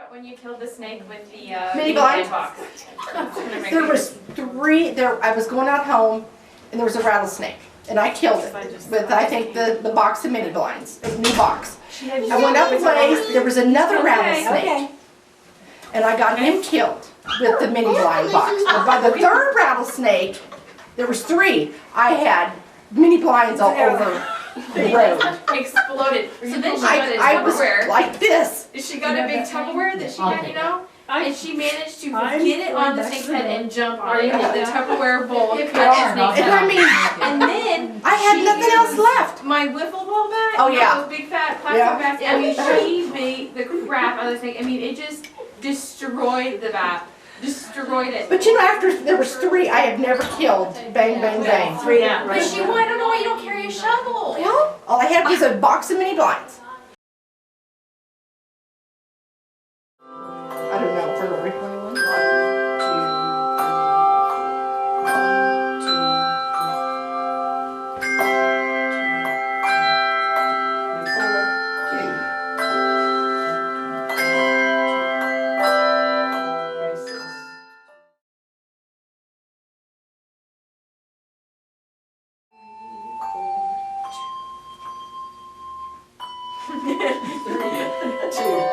about when you killed the snake with the mini blind box? There was 3 there. I was going out home, and there was a rattlesnake, and I killed it with I think the box of mini blinds, a new box. I went up a place. There was another rattlesnake, and I got him killed with the mini blind box. But by the 3rd rattlesnake, there was 3. I had mini blinds all over the road. Exploded. So then she got a I was Tupperware. like this. She got a big Tupperware that she had, you know, and she managed to get it on the snake's head and jump on it. The Tupperware bowl cut the snake's And I head. mean, And then I had nothing else left. my wiffle ball bat. Oh, you know, yeah. those big fat plastic Yeah. bats. I mean, she beat the crap out of the snake. I mean, it just destroyed the bat. Destroyed it. But you know, after there was 3, I have never killed. Bang, bang, bang. 3. Yeah. But she wanted to know why you don't carry a shovel. Well, all I had was a box of mini blinds. I don't know, Hillary.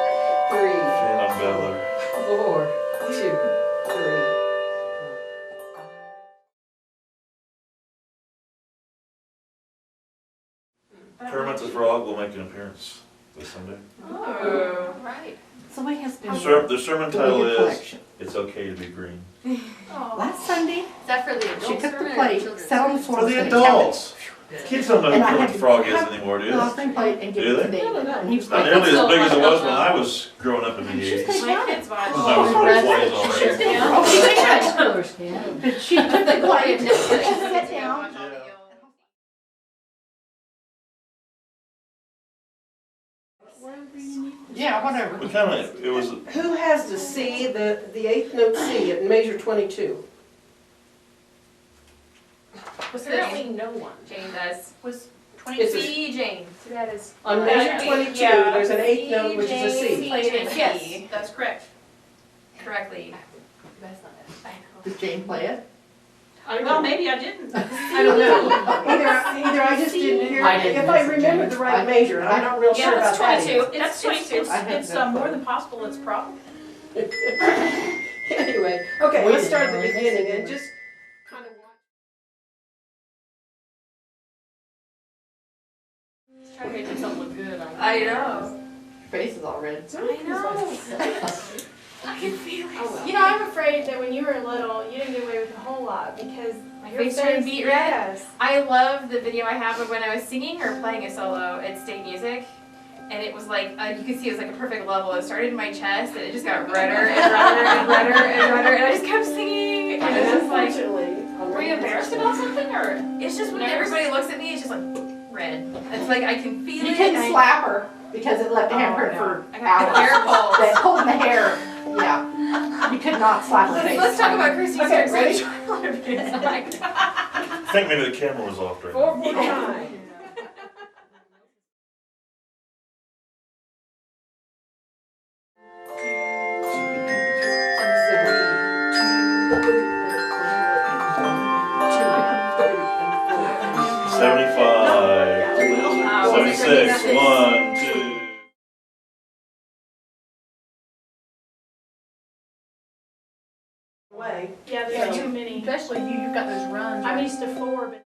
Phantom Valor. 4, 2, 3. Kermit the Frog will make an appearance this Sunday. Oh, right. Somebody has been The sermon title is, collection. It's Okay to Be Green. Last Sunday, Is that for the adults? she took or the the plate, children? sat on the floor. For was the gonna count it. adults. Kids don't know And who I had Kermit the to Frog is grab anymore, do the they? last plate and give Do it they? to David. And he was Not like, nearly as big as it was when I was growing up in the She's 80s. gonna My kids watch. I was in my 20s already. oh, she did. But she took the plate, and she sat down. Yeah, whatever. We kind of, it was, Who has the C, the 8th note C at measure 22? Apparently no one. Jane does. Was It's a- C, Jane. So that is. On measure 22, there's an 8th note, which is a C. Yes, that's correct. Correctly. Did Jane play it? Well, maybe I didn't. I don't know. Either I just didn't hear, I didn't if I listen to remember it. the right measure, I'm not real Yeah, sure about that's that. 22. That's 22. I have It's no more clue. than possible it's a problem. Anyway, okay, We let's didn't start at know the anything. beginning and just kind of watch. Try to make yourself look good. I know. Your face is all red. I know. I can feel it. You know, I'm afraid that when you were little, you didn't get away with a whole lot because My your face turned beet red. Yes. I love the video I have of when I was singing or playing a solo at State Music. And it was like, you could see it was like a perfect level. It started in my chest and it just got redder and redder and redder and redder. And I just kept singing. And it was just like, Were you embarrassed about something or? it's just when everybody looks at me, it's just like red. It's like I can feel You it. couldn't and slap her because it left a handprint for I got the hair hours. pulls. That holding the hair, yeah. You could not slap her face. Let's talk about Chrissy's Okay, hair. ready? I think maybe the camera was off during 4 that. more times. Seventy-five, Wow. 76, 1, 2. Way. Yeah, there's too many. Especially you've got those runs. I'm used to 4, but.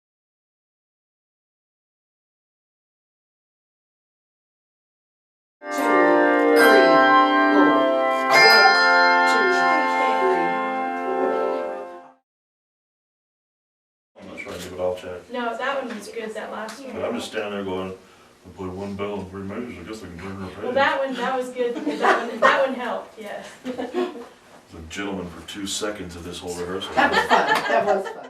I'm not sure I give it all check. No, that one was good, that last But one. I'm just standing there going, I play one bell in 3 measures, I guess I can turn her page. Well, that was good. That one helped, yes. The gentleman for 2 seconds of this whole rehearsal. That was fun. That was fun.